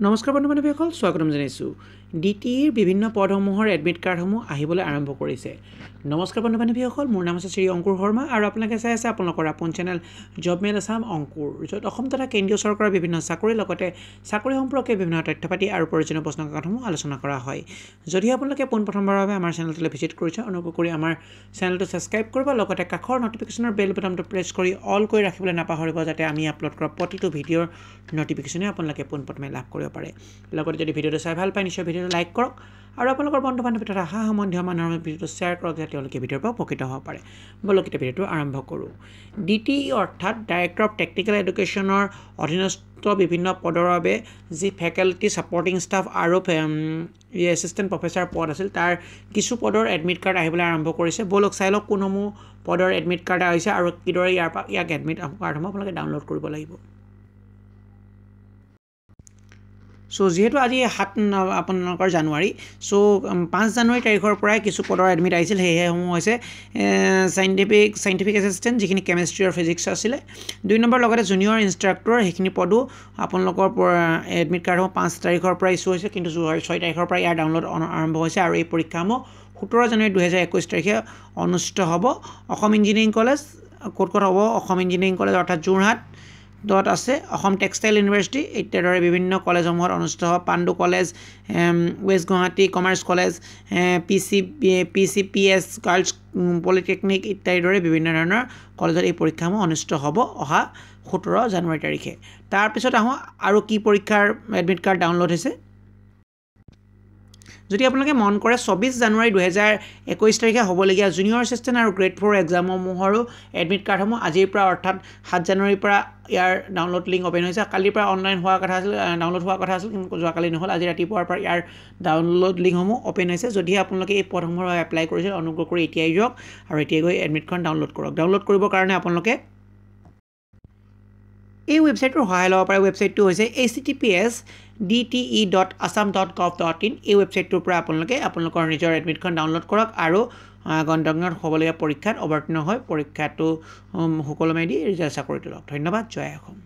নমস্কাৰ বন্ধু-বান্ধৱীসকল, স্বাগতম জনাইছোঁ। ডিটিৰ বিভিন্ন পদসমূহৰ এডমিট কাৰ্ডসমূহ আহিবলৈ আৰম্ভ কৰিছে। নমস্কাৰ বন্ধু-বান্ধৱীসকল, মোৰ নাম আছে শ্ৰী অংকুৰ শৰ্মা আৰু আপোনালোকে চাই আছে আপোনালোকৰ আপোন চেনেল জব মেল আছাম অংকুৰ, য'ত অসম তথা কেন্দ্ৰীয় চৰকাৰৰ বিভিন্ন চাকৰিৰ লগতে চাকৰি সম্পৰ্কে বিভিন্ন তথ্য পাতি আৰু প্ৰয়োজনীয় প্ৰশ্নকাকতসমূহ আলোচনা কৰা হয়। যদি আপোনালোকে পোনপ্ৰথমবাৰৰ বাবে আমাৰ চেনেলটোলৈ ভিজিট কৰিছে, অনুগ্ৰহ কৰি আমাৰ চেনেলটো ছাবস্ক্ৰাইব কৰিব, লগতে কাষৰ নটিফিকেশ্যনৰ বেল বাটনটো প্ৰেছ কৰি অল কৰি ৰাখিবলৈ নাপাহৰিব, যাতে আমি আপলোড কৰা প্ৰতিটো ভিডিঅ'ৰ নটিফিকেশ্যনে আপোনালোকে পোনপ্ৰথমে লাভ কৰিব পাৰে। লগতে যদি ভিডিঅ'টো চাই ভাল পায়, নিশ্চয় ভিডিঅ'টো লাইক কৰক আৰু আপোনালোকৰ বন্ধু-বান্ধৱী তথা সম্বন্ধীয় মানুহৰ ভিডিঅ'টো শ্বেয়াৰ কৰক, যাতে তেওঁলোকে ভিডিঅ'ৰ পৰা উপকৃত হ'ব পাৰে। বলক এতিয়া ভিডিঅ'টো আৰম্ভ কৰোঁ। ডিটি অৰ্থাৎ ডাইৰেক্টৰ অফ টেকনিকেল এডুকেশ্যনৰ অধীনস্থ বিভিন্ন পদৰ বাবে যি ফেকাল্টি ছাপৰ্টিং ষ্টাফ আৰু এছিষ্টেণ্ট প্ৰফেচাৰ পদ আছিল, তাৰ কিছু পদৰ এডমিট কাৰ্ড আহিবলৈ আৰম্ভ কৰিছে। বলক চাই লওক কোনসমূহ পদৰ এডমিট কাৰ্ড আহিছে আৰু কিদৰে ইয়াক এডমিট কাৰ্ডসমূহ আপোনালোকে ডাউনলোড কৰিব লাগিব। যিহেতু আজি 7 আপোনালোকৰ জানুৱাৰী, 5 জানুৱাৰী তাৰিখৰ পৰাই কিছু পদৰ এডমিট আহিছিল। সেইসমূহ হৈছে চাইণ্টিফিক এছিষ্টেণ্ট, যিখিনি কেমেষ্ট্ৰি আৰু ফিজিক্স আছিলে। 2 নম্বৰ লগতে জুনিয়ৰ ইনষ্ট্ৰাক্টৰ, সেইখিনি পদো আপোনালোকৰ এডমিট কাৰ্ডসমূহ 5 তাৰিখৰ পৰা ইছ্যু হৈছে, কিন্তু 6 তাৰিখৰ পৰা ইয়াৰ ডাউনলোড আৰম্ভ হৈছে আৰু এই পৰীক্ষাসমূহ 17 জানুৱাৰী 2021 তাৰিখে অনুষ্ঠিত হ'ব। অসম ইঞ্জিনিয়াৰিং কলেজ ক'ত হ'ব? অসম ইঞ্জিনিয়াৰিং কলেজ অৰ্থাৎ যোৰহাট দত আছে, অসম টেক্সটাইল ইউনিভাৰ্চিটি ইত্যাদিৰে বিভিন্ন কলেজসমূহত অনুষ্ঠিত হ'ব। Pandu college, west Guwahati commerce college, PCPS girls polytechnic ইত্যাদিৰ দৰে বিভিন্ন ধৰণৰ কলেজত এই পৰীক্ষাসমূহ অনুষ্ঠিত হ'ব অহা 17 জানুৱাৰী তাৰিখে। তাৰপিছত আহোঁ আৰু কি পৰীক্ষাৰ এডমিট কাৰ্ড ডাউনলোড হৈছে। যদি আপোনালোকে মন কৰে, 24 জানুৱাৰী 2021 তাৰিখে হ'বলগীয়া জুনিয়ৰ এছিষ্টেণ্ট আৰু গ্ৰেড 4 এক্সামসমূহৰো এডমিট কাৰ্ডসমূহ আজিৰ পৰা অৰ্থাৎ 7 জানুৱাৰীৰ পৰা ইয়াৰ ডাউনলোড লিংক অ'পেন হৈছে। কালিৰ পৰা অনলাইন হোৱাৰ কথা আছিল, ডাউনলোড হোৱাৰ কথা আছিল, কিন্তু যোৱাকালি নহ'ল। আজি ৰাতিপুৱাৰ পৰা ইয়াৰ ডাউনলোড লিংকসমূহ অ'পেন হৈছে। যদিহে আপোনালোকে এই পদসমূহৰ এপ্লাই কৰিছে, অনুগ্ৰহ কৰি এতিয়াই যাওক আৰু এতিয়াই গৈ এডমিটখন ডাউনলোড কৰক। ডাউনলোড কৰিবৰ কাৰণে আপোনালোকে এই ৱেবছাইটটোৰ সহায় ল'ব পাৰে। ৱেবছাইটটো হৈছে http://dte.assam.gov.in। এই ৱেবছাইটটোৰ পৰা আপোনালোকে আপোনালোকৰ নিজৰ এডমিটখন ডাউনলোড কৰক আৰু আগন্তুক হ'বলগীয়া পৰীক্ষাত অৱতীৰ্ণ হৈ পৰীক্ষাটো সুকলমে দি ৰিজাল্ট চাকৰিটো লওক। ধন্যবাদ। জয় অসম।